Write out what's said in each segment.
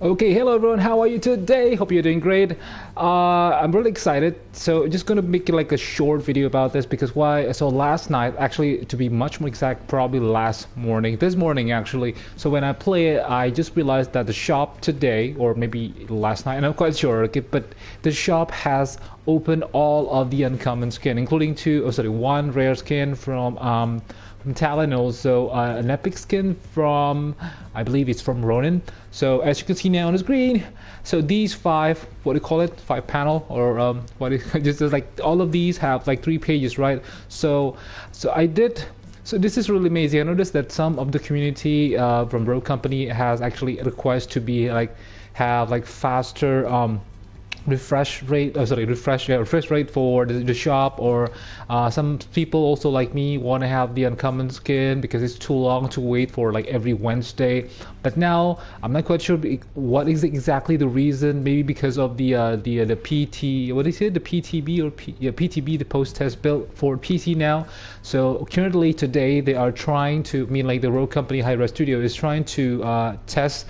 Okay, hello everyone, how are you today? Hope you're doing great. I'm really excited. So just gonna make it like a short video about this because why? So last night, actually to be much more exact, probably last morning, this morning actually. So when I play it, I just realized that the shop today, or maybe last night, and I'm quite sure, okay, but the shop has opened all of the uncommon skin, including one rare skin from Talon, also an epic skin from, I believe it's from Ronin. So as you can see now on the screen, so these five, what do you call it, five panel, or just like all of these have like 3 pages, right? So I did. So this is really amazing. I noticed that some of the community from Rogue Company has actually request to be like have like faster refresh rate for the shop, or some people also like me want to have the uncommon skin because it's too long to wait for like every Wednesday. But now I'm not quite sure what is exactly the reason. Maybe because of the PT, what is it, the PTB or PTB, the post test built for PC now. So currently today they are trying to, like the Rogue Company Hi-Rez Studio is trying to test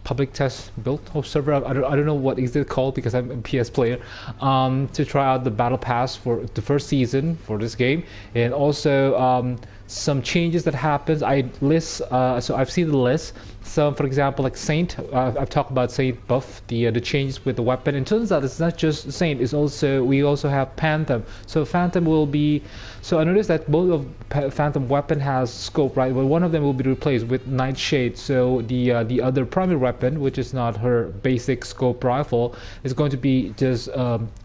public test build or server. I don't know what is it called because I'm a PS player, to try out the battle pass for the first season for this game, and also some changes that happens. I list so I've seen the list. So for example, like Saint, I've talked about Saint buff, the changes with the weapon. And it turns out it's not just Saint, it's also, we also have Phantom. So Phantom will be, so I noticed that both of Phantom weapon has scope, right? But one of them will be replaced with Nightshade. So the other primary weapon, which is not her basic scope rifle, is going to be just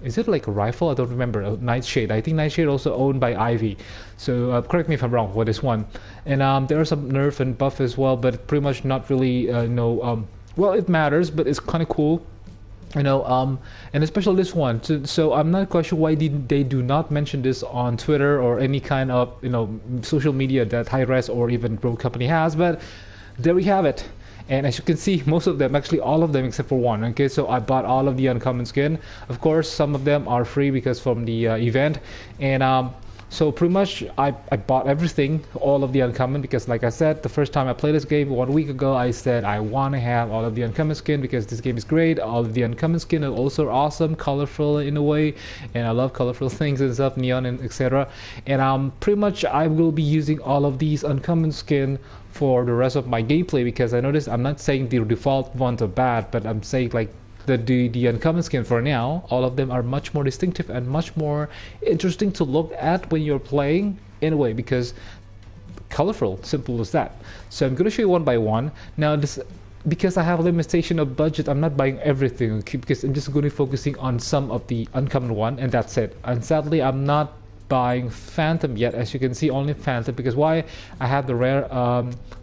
is it like a rifle? I don't remember. Nightshade. I think Nightshade also owned by Ivy. So correct me if I'm wrong for this one. And there are some nerf and buff as well, but pretty much not really well, it matters, but it's kind of cool, and especially this one. So I'm not quite sure why they do not mention this on Twitter or any kind of social media that Hi-Rez or even Rogue Company has, but there we have it. And as you can see, most of them, actually all of them except for one. Okay, so I bought all of the uncommon skin. Of course, some of them are free because from the event, and so pretty much I bought everything, all of the uncommon, because like I said, the first time I played this game 1 week ago, I said I want to have all of the uncommon skin because this game is great. All of the uncommon skin are also awesome, colorful in a way, and I love colorful things and stuff, neon and etc. And pretty much I will be using all of these uncommon skin for the rest of my gameplay, because I noticed, I'm not saying the default ones are bad, but I'm saying like the uncommon skin for now, all of them are much more distinctive and much more interesting to look at when you're playing in a way, because colorful, simple as that. So I'm going to show you one by one. Now this, because I have a limitation of budget, I'm not buying everything, okay, because I'm just going to be focusing on some of the uncommon one, and that's it. And sadly I'm not buying Phantom yet, as you can see, only Phantom, because why? I have the rare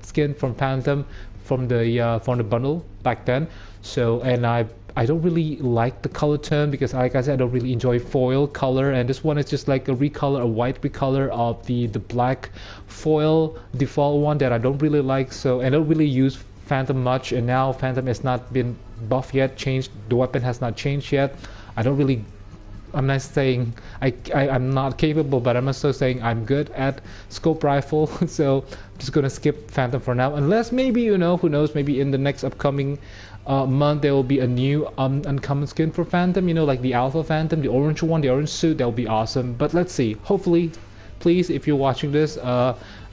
skin from Phantom from the bundle back then. So, and I don't really like the color tone because, like I said, I don't really enjoy foil color, and this one is just like a white recolor of the black foil default one that I don't really like. So, I don't really use Phantom much, and now Phantom has not been buffed yet, changed. The weapon has not changed yet. I'm not saying I'm not capable, but I'm also saying I'm good at scope rifle. So I'm just gonna skip Phantom for now, unless maybe, who knows, maybe in the next upcoming month there will be a new uncommon skin for Phantom, like the Alpha Phantom, the orange one, the orange suit. That will be awesome. But let's see, hopefully, please, if you're watching this,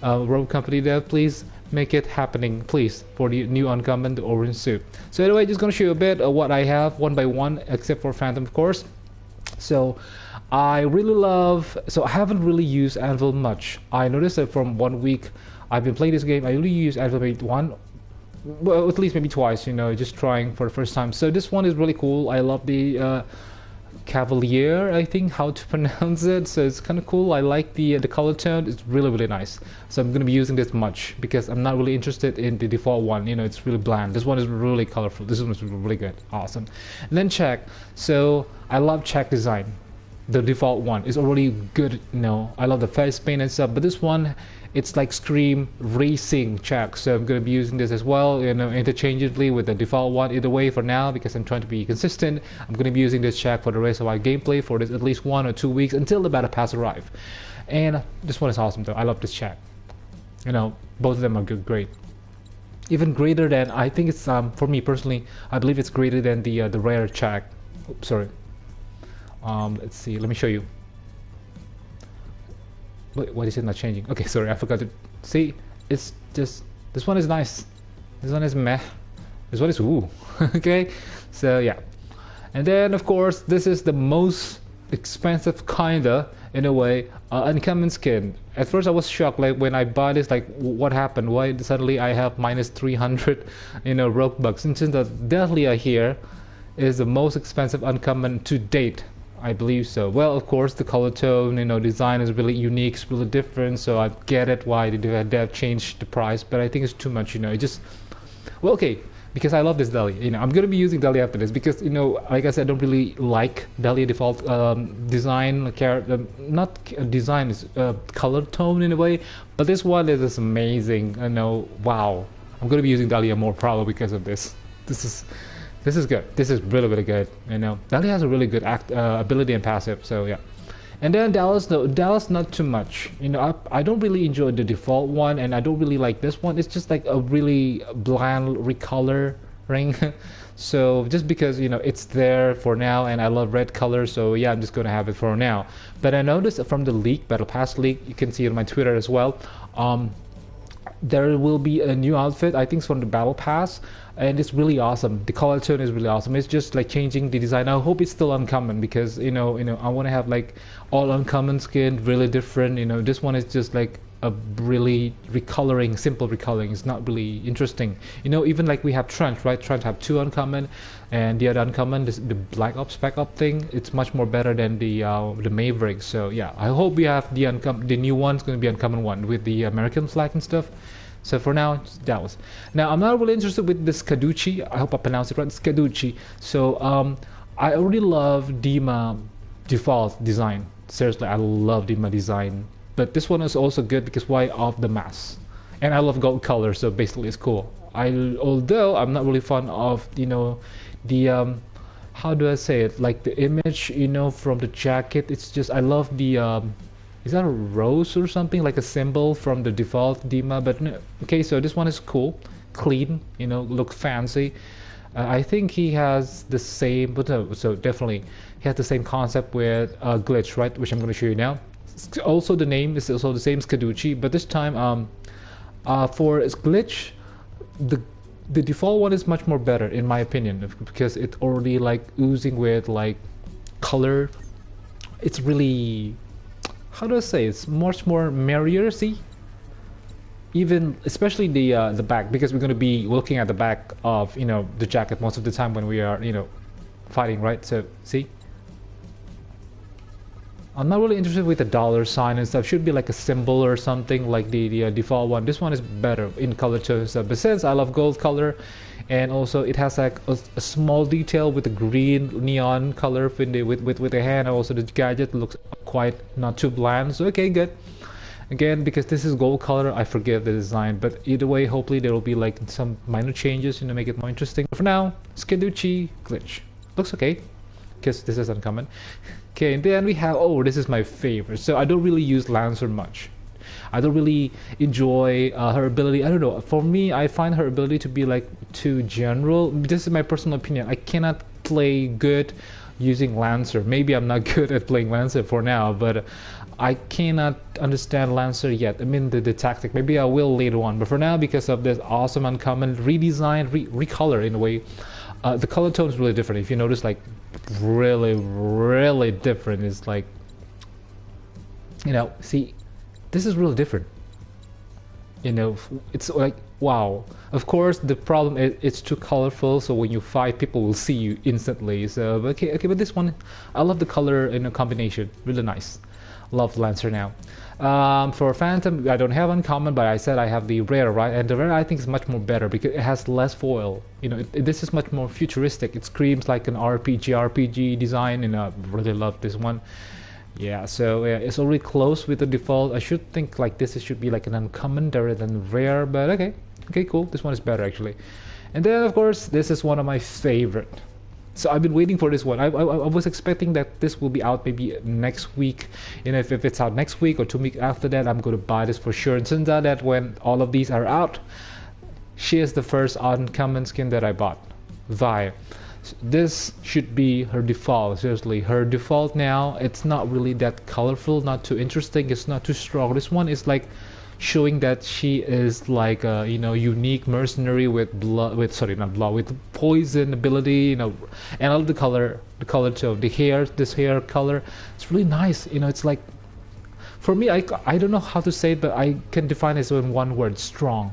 Rogue Company dev, please make it happening, please, for the new uncommon, the orange suit. So anyway, just gonna show you a bit of what I have one by one, except for Phantom, of course. So I really love, so I haven't really used Anvil much. I noticed that from 1 week I've been playing this game, I only use Anvil maybe well, at least maybe twice, just trying for the first time. So this one is really cool. I love the Cavalier, I think how to pronounce it. So it's kind of cool. I like the color tone. It's really, really nice. So I'm going to be using this much because I'm not really interested in the default one. It's really bland. This one is really colorful. This one is really good. Awesome. And then check. So I love check design. The default one is already good. I love the face paint and stuff, but this one, it's like Scream Racing check. So I'm going to be using this as well, interchangeably with the default one. Either way, for now, because I'm trying to be consistent, I'm going to be using this check for the rest of our gameplay for this at least 1 or 2 weeks until the battle pass arrive. And this one is awesome though. I love this check. Both of them are good, great. even greater than, I think it's for me personally, I believe it's greater than the rare check. Oops, sorry. Let's see, let me show you. Wait, what is it not changing? Okay, sorry, I forgot to see. It's just, this one is nice, this one is meh, this one is ooh. Okay, so yeah. And then of course this is the most expensive kinda, in a way, uncommon skin. At first I was shocked, like when I bought this, like what happened, why suddenly I have minus 300 Robux. And since the Dahlia here is the most expensive uncommon to date, I believe so. Well, of course the color tone, design is really unique, it's really different, so I get it why they have changed the price, but I think it's too much. It just, well, okay, because I love this Dahlia. I'm gonna be using Dahlia after this because like I said, I don't really like Dahlia default design, not design, is color tone in a way. But this one is just amazing. Wow. I'm gonna be using Dahlia more probably because of this. This is good. This is really really good. Dahlia has a really good ability and passive. So yeah. And then Dallas, no, Dallas not too much. I don't really enjoy the default one, and I don't really like this one. It's just like a really bland recoloring. So just because it's there for now, and I love red color, so yeah, I'm just gonna have it for now. But I noticed from the leak, Battle Pass leak, you can see it on my Twitter as well. There will be a new outfit, I think it's from the Battle Pass, and it's really awesome. The color tone is really awesome. It's just like changing the design. I hope it's still uncommon because I want to have like all uncommon skin, really different. This one is just like a really recoloring, simple recoloring. It's not really interesting. Even like we have Trench, right? Trench have 2 uncommon, and the other uncommon, the Black Ops Spec Up thing, it's much more better than the Maverick. So yeah, I hope we have the new one's going to be uncommon one with the American flag and stuff. So for now, it's Dallas. Now I'm not really interested with this Scaducci. I hope I pronounced it right. Scaducci. So I already love Dima default design. Seriously, I love Dima design. But this one is also good because why of the mask, and I love gold color. So basically, it's cool. Although I'm not really fond of the how do I say it? Like the image from the jacket. It's just I love the is that a rose or something, like a symbol from the default Dima? But no. Okay, so this one is cool, clean, look fancy. I think he has the same, but no, so definitely he has the same concept with Glitch, right? Which I'm going to show you now. Also, the name is also the same as Scaducci, but this time for Glitch, the default one is much more better in my opinion because it's already like oozing with like color. It's really, how do I say, it's much more merrier. See, even especially the back, because we're going to be looking at the back of the jacket most of the time when we are fighting, right? So see, I'm not really interested with the dollar sign and stuff. Should be like a symbol or something like the default one. This one is better in color tone and stuff. But since I love gold color, and also it has like a small detail with the green neon color with the hand. Also the gadget looks quite not too bland. So okay, good. Again, because this is gold color, I forgive the design. But either way, hopefully there will be like some minor changes to make it more interesting. But for now, Scaducci Glitch looks okay because this is uncommon. Okay, and then we have, oh, this is my favorite. So I don't really use Lancer much. I don't really enjoy her ability. I don't know. For me, I find her ability to be like too general. This is my personal opinion. I cannot play good using Lancer. Maybe I'm not good at playing Lancer for now, but I cannot understand Lancer yet. I mean the tactic. Maybe I will later on. But for now, because of this awesome uncommon redesign, recolor in a way, the color tone is really different. If you notice, like really, really different. It's like, see. This is really different. It's like, wow. Of course, the problem is it's too colorful, so when you fight, people will see you instantly. So, okay, but this one, I love the color in a combination. Really nice. Love Lancer now. For Phantom, I don't have uncommon, but I said I have the rare, right? And the rare I think is much more better because it has less foil. This is much more futuristic. It screams like an RPG design, and I really love this one. Yeah, so yeah, it's already close with the default. I should think like this. It should be like an uncommon rather than rare, but okay, cool. This one is better actually. And then of course, this is one of my favorite. So I've been waiting for this one. I was expecting that this will be out maybe next week. If it's out next week or 2 weeks after that, I'm going to buy this for sure. And turns out that when all of these are out, She is the first uncommon skin that I bought. Vi. This should be her default. Seriously, her default now. It's not really that colorful, not too interesting. It's not too strong. This one is like showing that she is like a unique mercenary with blood, with sorry, not blood, with poison ability. And I love the color too. The hair, this hair color, it's really nice. It's like, for me, I don't know how to say it, but I can define it in one word: strong.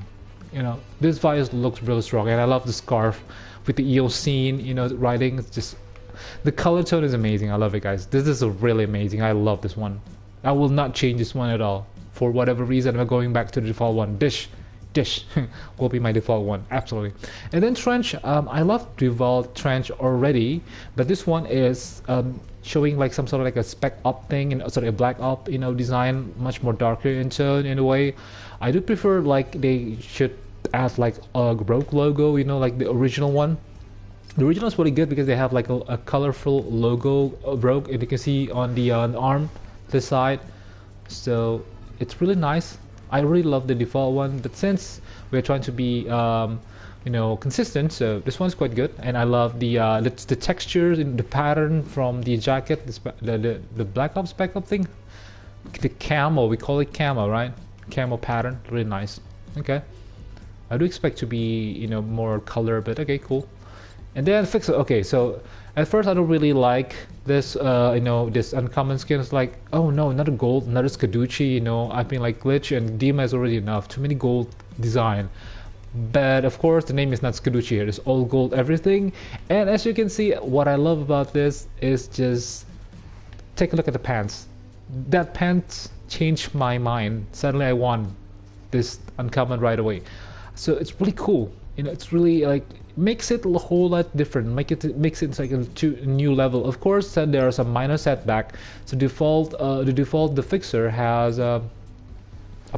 This virus looks really strong, and I love the scarf with the Eocene, writing. It's just, the color tone is amazing. I love it, guys. This is a really amazing. I love this one. I will not change this one at all. For whatever reason, I'm going back to the default one. Dish will be my default one, absolutely. And then trench, I love default trench already, but this one is showing like some sort of like a spec up thing, sorry, a black up, design, much more darker in tone in a way. I do prefer like they should add like a RoCo logo, like the original one. The original is really good because they have like a colorful logo RoCo, and you can see on the arm, this side. So it's really nice. I really love the default one, but since we're trying to be consistent, so this one's quite good. And I love the textures and the pattern from the jacket, the black ops spec up thing, the camo, we call it camo, right? Camo pattern, really nice. Okay, I do expect to be more color, but okay, cool. And then fix it. Okay, so at first I don't really like this this uncommon skin. It's like, oh no, another gold, another Scaducci. I've been like glitch, and Dima is already enough, too many gold design. But of course the name is not Scaducci here, it's all gold everything. And as you can see, what I love about this is just take a look at the pants. That pants changed my mind. Suddenly I want this uncommon right away. So it's really cool. It's really like makes it a whole lot different. Makes it like a new level. Of course, there are some minor setback. So the fixer has a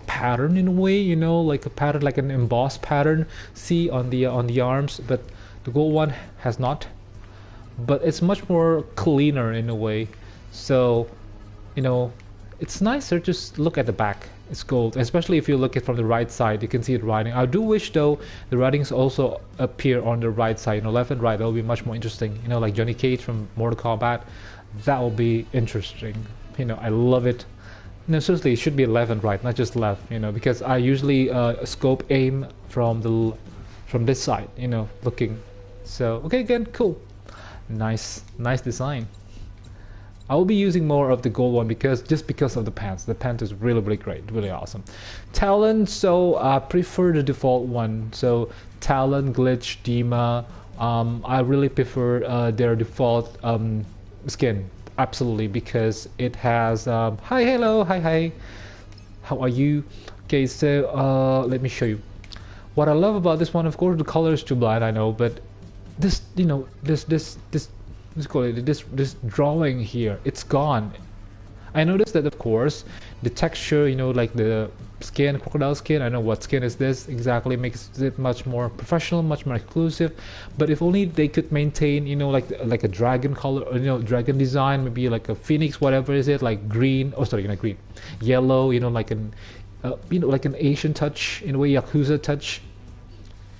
pattern in a way, like a pattern, like an embossed pattern. See on the arms, but the gold one has not. But it's much more cleaner in a way. So, it's nicer to look at the back. It's gold, especially if you look at from the right side, you can see it writing. I do wish though the writings also appear on the right side, left and right. That will be much more interesting. Like Johnny Cage from Mortal Kombat, that will be interesting. I love it. No, seriously, it should be left and right, not just left. Because I usually scope aim from this side. Looking. So okay, again, cool, nice design. I will be using more of the gold one because of the pants. The pants is really great, really awesome. Talon, so I prefer the default one. So Talon, Glitch, Dima, I really prefer their default skin, absolutely, because it has hi, hello, hi, how are you? Okay, so let me show you. What I love about this one, of course, the color is too blind, I know, but this let's call it this drawing here, it's gone. I noticed that of course the texture, like the skin, crocodile skin, I know what skin is this exactly, makes it much more professional, much more exclusive. But if only they could maintain, like a dragon color, or dragon design, maybe like a phoenix, whatever is it, like green, oh sorry, not green, yellow, like an like an Asian touch, in a way, Yakuza touch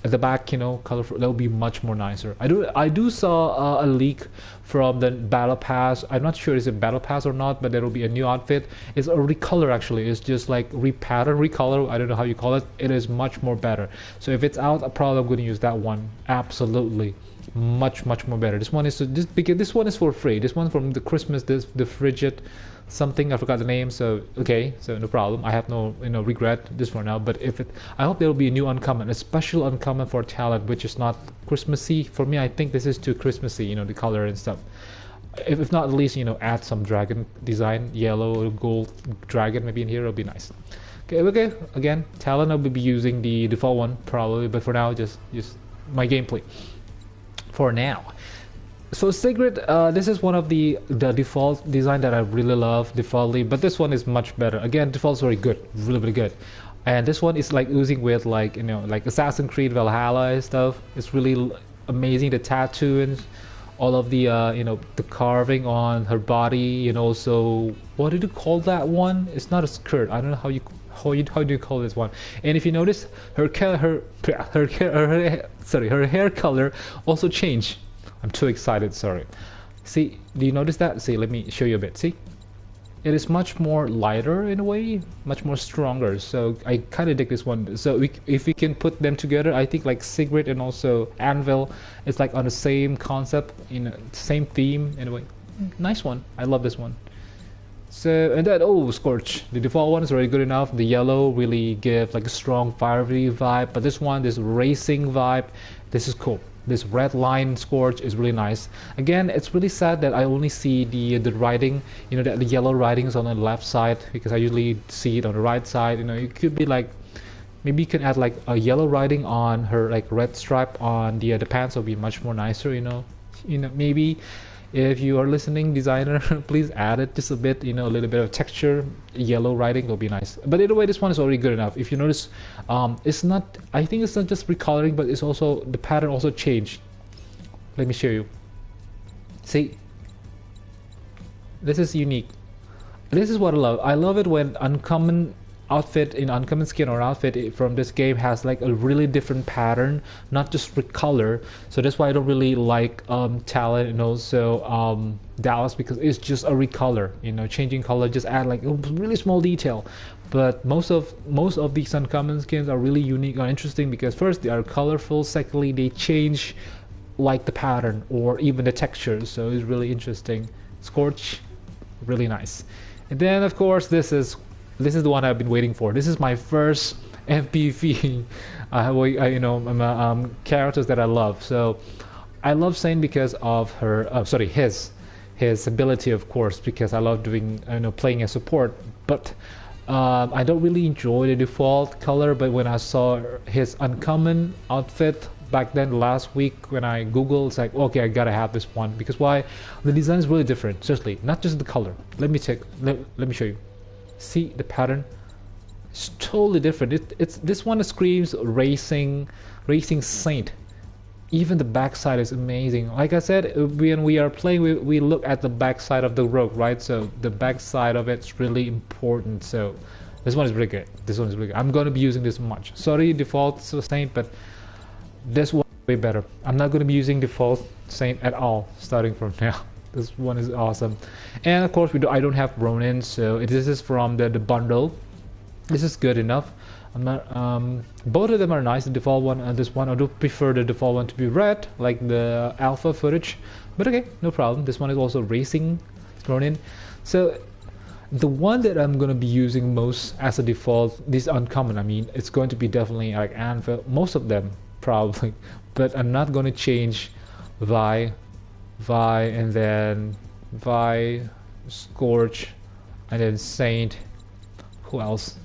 at the back, colorful. That would be much more nicer. I do saw a leak from the battle pass. I'm not sure is it battle pass or not, but there will be a new outfit. It's a recolor, actually. It's just like repattern, recolor, I don't know how you call it. It is much more better. So if it's out, I'm probably going to use that one. Absolutely, much more better. This one is because this one is for free. This one from the Christmas, the frigid something, I forgot the name. So okay, so no problem, I have no regret this for now. But I hope there will be a new uncommon, a special uncommon for Talent, which is not Christmassy. For me, I think this is too Christmassy, the color and stuff. If not, at least add some dragon design, yellow or gold dragon maybe in here, it'll be nice. Okay, again, Talent, I'll be using the default one probably, but for now, just my gameplay for now. So Sigrid, this is one of the default design that I really love defaultly, but this one is much better. Again, default's very good, really good. And this one is like oozing with like like Assassin's Creed Valhalla and stuff. It's really amazing, the tattoo and all of the the carving on her body, and also what did you call that one? It's not a skirt. I don't know how do you call this one? And if you notice, her hair color also changed. I'm too excited. Sorry. See, do you notice that? See, let me show you a bit. See, it is much more lighter in a way, much more stronger. So I kind of dig this one. So if we can put them together, I think like Sigrid and also Anvil, it's like on the same concept, in a same theme in a way. Nice one. I love this one. So, and then, oh, Scorch. The default one is already good enough. The yellow really gives like a strong fiery vibe, but this one, this racing vibe, this is cool. This red line Scorch is really nice. Again, it's really sad that I only see the writing, you know, the yellow writing is on the left side, because I usually see it on the right side. You know, it could be like, maybe you can add like a yellow writing on her like red stripe on the pants, will be much more nicer, you know, maybe. If you are listening, designer, please add it just a bit, you know, a little bit of texture. Yellow writing will be nice. But either way, this one is already good enough. If you notice, it's not, I think it's not just recoloring, but it's also, the pattern also changed. Let me show you. See, this is unique. This is what I love. I love it when uncommon outfit in uncommon skin or outfit from this game has like a really different pattern, not just recolor. So that's why I don't really like Talon and also Dallas, because it's just a recolor, you know, changing color, just add like a really small detail. But most of these uncommon skins are really unique or interesting, because first they are colorful, secondly they change like the pattern or even the texture, so it's really interesting. Scorch, really nice. And then of course this is the one I've been waiting for. This is my first MPV characters that I love. So I love Saint because of her his ability, of course, because I love doing, you know, playing as support. But I don't really enjoy the default color, but when I saw his uncommon outfit back then last week when I googled, it's like, okay, I gotta have this one. Because why? The design is really different, seriously, not just the color. Let me show you. See the pattern? It's totally different. It's this one screams racing Saint. Even the backside is amazing. Like I said, when we are playing, we look at the backside of the rogue, right? So the backside of it's really important. So this one is really good. This one is really good. I'm gonna be using this much. Sorry, default Saint, but this one is way better. I'm not gonna be using default Saint at all starting from now. This one is awesome. And of course I don't have Ronin, so this is from the bundle. This is good enough. I'm not both of them are nice, the default one and this one. I do prefer the default one to be red, like the alpha footage, but okay, no problem. This one is also racing Ronin. So the one that I'm going to be using most as a default, this uncommon, I mean, it's going to be definitely like Anvil, most of them probably, but I'm not going to change Vi, and then Vi, Scorch, and then Saint. Who else?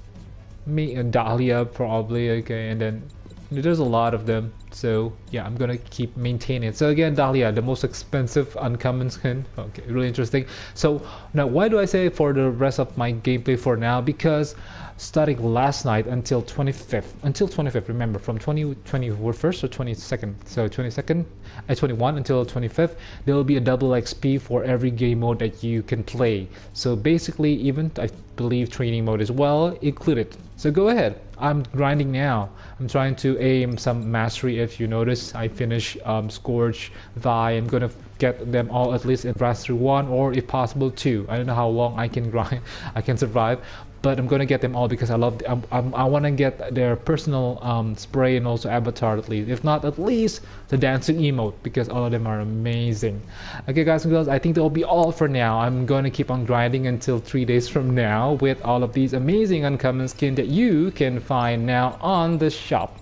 Me and Dahlia probably. Okay, and then there's a lot of them. So yeah, I'm gonna keep maintaining it. So again, Dahlia, the most expensive uncommon skin. Okay, really interesting. So now, why do I say for the rest of my gameplay for now? Because starting last night until 25th, remember, from 21st or 22nd, so 22nd at 21 until 25th, there will be a double XP for every game mode that you can play. So basically, even I believe training mode as well included. So go ahead, I'm grinding now. I'm trying to aim some mastery. If you notice, I finish Scorch, Vi. I'm gonna get them all at least in Mastery 1, or if possible 2. I don't know how long I can grind, I can survive, but I'm gonna get them all because I love. I want to get their personal spray and also avatar at least. If not, at least the dancing emote, because all of them are amazing. Okay, guys and girls, I think that will be all for now. I'm going to keep on grinding until 3 days from now with all of these amazing uncommon skin that you can find now on the shop.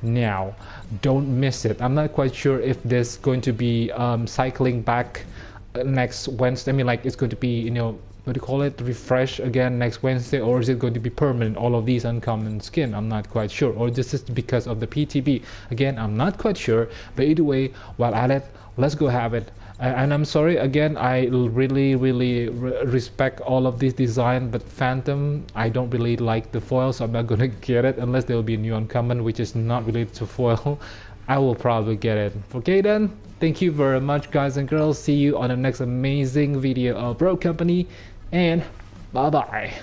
Now, don't miss it. I'm not quite sure if this is going to be cycling back next Wednesday. I mean, like, it's going to be, you know, what do you call it, refresh again next Wednesday, or is it going to be permanent, all of these uncommon skin? I'm not quite sure, or this is because of the PTB. Again, I'm not quite sure, but either way, while at it, let's go have it. And I'm sorry again, I really respect all of this design, but Phantom, I don't really like the foil, so I'm not gonna get it unless there will be a new uncommon which is not related to foil. I will probably get it. Okay then, thank you very much, guys and girls. See you on the next amazing video of Rogue Company, and bye bye.